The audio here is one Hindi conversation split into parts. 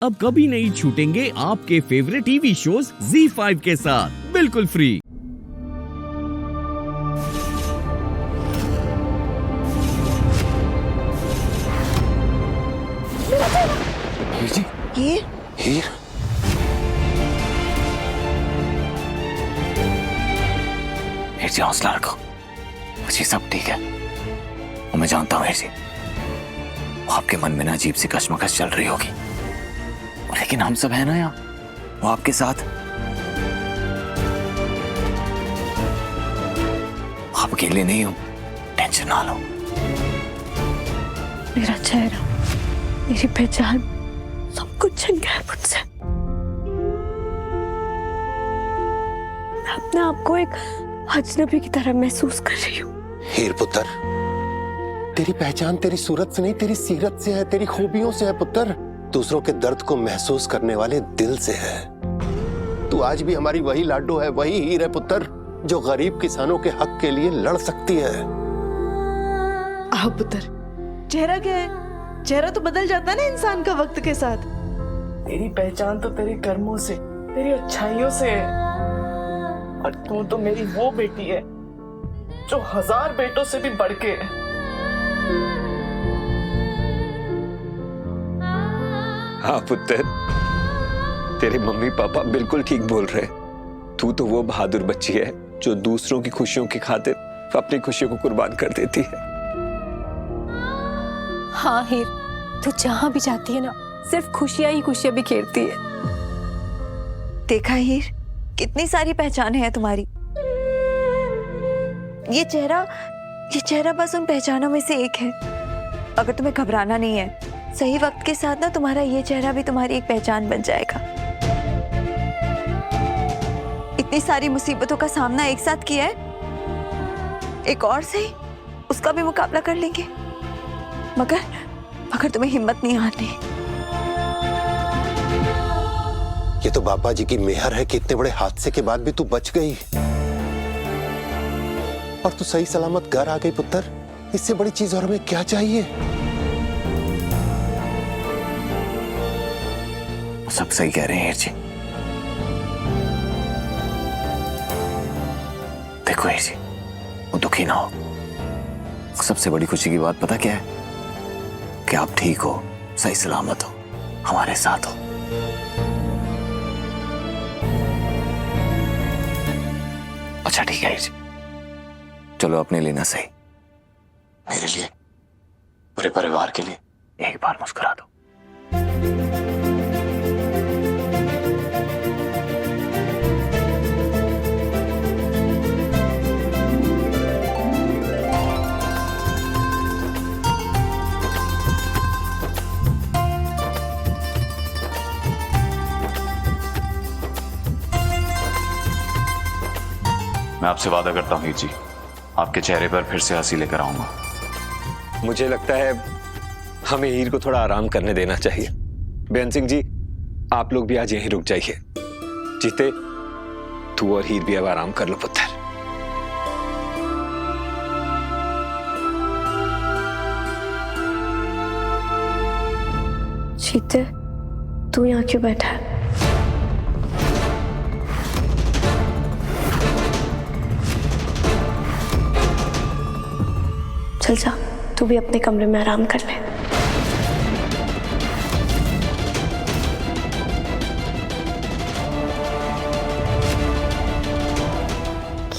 अब कभी नहीं छूटेंगे आपके फेवरेट टीवी शोज ZEE5 के साथ बिल्कुल फ्री। हीर जी। हीर? हीर? हीर जी हौसला रखो, मुझे सब ठीक है। और मैं जानता हूँ हीर जी, वो आपके मन में ना अजीब सी कश्मकश चल रही होगी, लेकिन हम सब हैं ना यहाँ, वो आपके साथ। आप अकेले नहीं हो, टेंशन ना लो। मेरा चेहरा, मेरी पहचान, सब कुछ छन गया है मुझसे। मैं अपने आप को एक अजनबी की तरह महसूस कर रही हूँ। हीर पुत्र, तेरी पहचान तेरी सूरत से नहीं, तेरी सीरत से है, तेरी खूबियों से है पुत्र। दूसरों के दर्द को महसूस करने वाले दिल से है। तू आज भी हमारी वही लाडो है, वही हीर है पुत्र, जो गरीब किसानों के हक के लिए लड़ सकती है। आओ पुत्र, चेहरा क्या है? चेहरा तो बदल जाता है ना इंसान का वक्त के साथ। तेरी पहचान तो तेरे कर्मों से, तेरी अच्छाइयों से है। और तू तो मेरी वो बेटी है जो 1000 बेटों से भी बढ़ के है। हाँ पुत्र, तेरे मम्मी पापा बिल्कुल ठीक बोल रहे। तू तो वो बहादुर बच्ची है जो दूसरों की खुशियों की खातिर अपनी खुशियों को कुर्बान कर देती है। हाँ हीर, तू जहाँ भी जाती है ना, सिर्फ खुशियां ही खुशियां बिखेरती है। देखा हीर, कितनी सारी पहचानें हैं तुम्हारी। ये चेहरा बस उन पहचानों में से एक है। अगर तुम्हें घबराना नहीं है, सही वक्त के साथ ना तुम्हारा ये चेहरा भी तुम्हारी एक पहचान बन जाएगा। इतनी सारी मुसीबतों का सामना एक साथ किया है, एक और सही उसका भी मुकाबला कर लेंगे। मगर तुम्हें हिम्मत नहीं हारनी। ये तो बाबा जी की मेहर है कि इतने बड़े हादसे के बाद भी तू बच गई और तू सही सलामत घर आ गई पुत्र। इससे बड़ी चीज और हमें क्या चाहिए? सब सही कह रहे हैं हीर जी। देखो हीर जी, वो दुखी ना हो। सबसे बड़ी खुशी की बात पता क्या है? कि आप ठीक हो, सही सलामत हो, हमारे साथ हो। अच्छा ठीक है हीर जी, चलो अपने लिए ना सही, मेरे लिए, पूरे परिवार के लिए एक बार मुस्कुरा दो। मैं आपसे वादा करता हूँ हीर जी, आपके चेहरे पर फिर से हंसी लेकर आऊंगा। मुझे लगता है हमें हीर को थोड़ा आराम करने देना चाहिए। बेन सिंह जी, आप लोग भी आज यहीं रुक जाइए। जीते, तू और हीर भी अब आराम कर लो पुत्र। जीते, तू यहाँ क्यों बैठा है? चल जा, तू भी अपने कमरे में आराम कर ले।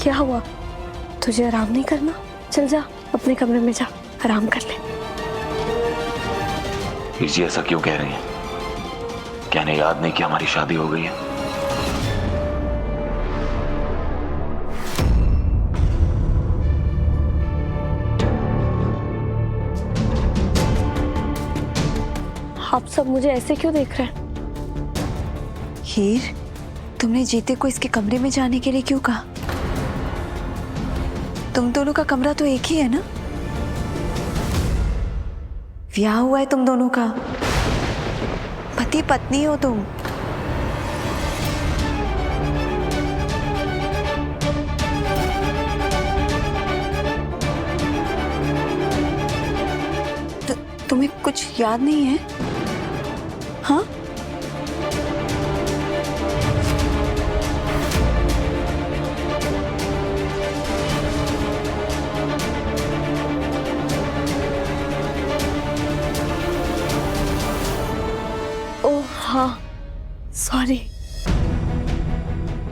क्या हुआ? तुझे आराम नहीं करना? चल जा, अपने कमरे में जा, आराम कर ले। हीर जी ऐसा क्यों कह रही हैं? क्या इन्हें याद नहीं कि हमारी शादी हो गई है? आप सब मुझे ऐसे क्यों देख रहे हैं? हीर, तुमने जीते को इसके कमरे में जाने के लिए क्यों कहा? तुम दोनों का कमरा तो एक ही है ना? ब्याह हुआ है तुम दोनों का, पति पत्नी हो तुम। तुम्हें कुछ याद नहीं है? हाँ, ओह हाँ, सॉरी।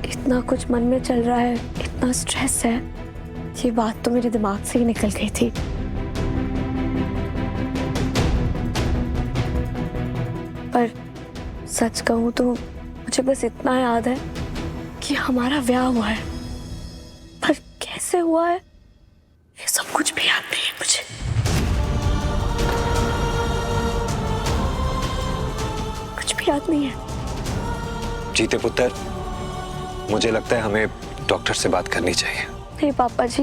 इतना कुछ मन में चल रहा है, इतना स्ट्रेस है, ये बात तो मेरे दिमाग से ही निकल गई थी। पर सच कहूं तो मुझे बस इतना याद है कि हमारा ब्याह हुआ है, पर कैसे हुआ है ये सब कुछ भी याद नहीं है मुझे। कुछ भी याद नहीं है। जीते पुत्र, मुझे लगता है हमें डॉक्टर से बात करनी चाहिए। नहीं पापा जी,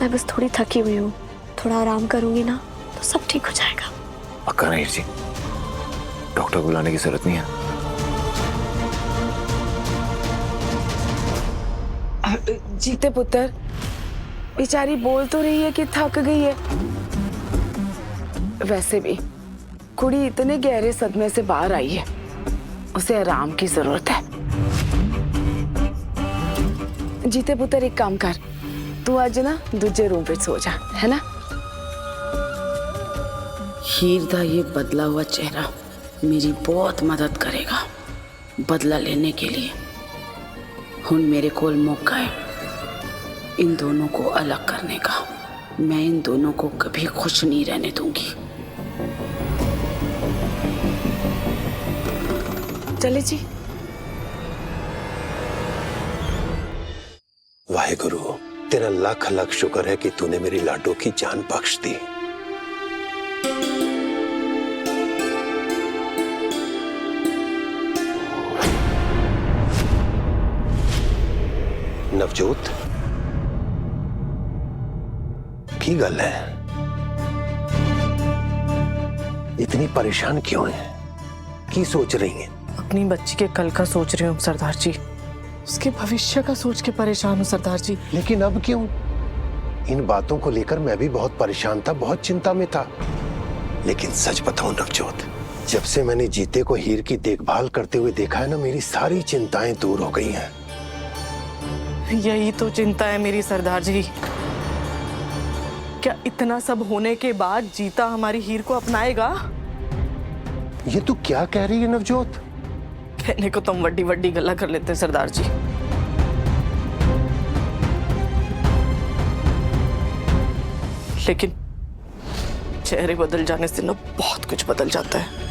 मैं बस थोड़ी थकी हुई हूँ, थोड़ा आराम करूंगी ना तो सब ठीक हो जाएगा। पक्का ना हीर जी? डॉक्टर को बुलाने की जरूरत नहीं है। जीते पुत्र, बेचारी बोल तो रही है कि थक गई है। वैसे भी कुड़ी इतने गहरे सदमे से बाहर आई है, उसे आराम की जरूरत है। जीते पुत्र, एक काम कर, तू आज ना दूजे रूम पे सो जा, है ना? हीर दा ये बदला हुआ चेहरा मेरी बहुत मदद करेगा बदला लेने के लिए। हुन मेरे कोल मौका है इन दोनों को अलग करने का। मैं इन दोनों को कभी खुश नहीं रहने दूंगी। चले जी। वाहेगुरु, तेरा लाख लाख शुक्र है कि तूने मेरी लाडो की जान बख्श दी। नवजोत, की गल है? इतनी परेशान क्यों है? की सोच रही है? अपनी बच्ची के कल का सोच रही हूँ सरदार जी, उसके भविष्य का सोच के परेशान हूँ सरदार जी। लेकिन अब क्यों? इन बातों को लेकर मैं भी बहुत परेशान था, बहुत चिंता में था। लेकिन सच बताऊं नवजोत, जब से मैंने जीते को हीर की देखभाल करते हुए देखा है ना, मेरी सारी चिंताएं दूर हो गई हैं। यही तो चिंता है मेरी सरदार जी। क्या इतना सब होने के बाद जीता हमारी हीर को अपनाएगा? ये तू क्या कह रही है नवजोत? कहने को तुम वड्डी वड्डी गल्ला कर लेते हैं सरदार जी। लेकिन चेहरे बदल जाने से ना बहुत कुछ बदल जाता है।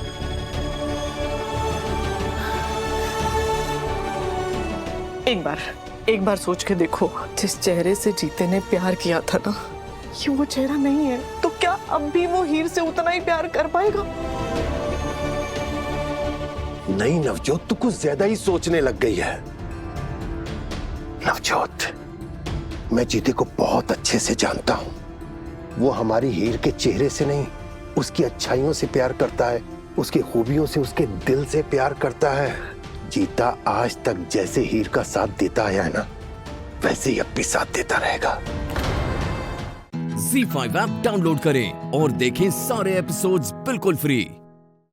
एक बार सोच के देखो, जिस चेहरे से जीते ने प्यार किया था ना, ये वो चेहरा नहीं है, तो क्या अब भी वो हीर से उतना ही प्यार कर पाएगा? नहीं नवजोत, तू कुछ ज्यादा ही सोचने लग गई है। नवजोत, मैं जीते को बहुत अच्छे से जानता हूं। वो हमारी हीर के चेहरे से नहीं, उसकी अच्छाइयों से प्यार करता है, उसकी खूबियों से, उसके दिल से प्यार करता है। जीता आज तक जैसे हीर का साथ देता आया है ना, वैसे ही अब भी साथ देता रहेगा। ZEE5 ऐप डाउनलोड करें और देखें सारे एपिसोड्स बिल्कुल फ्री।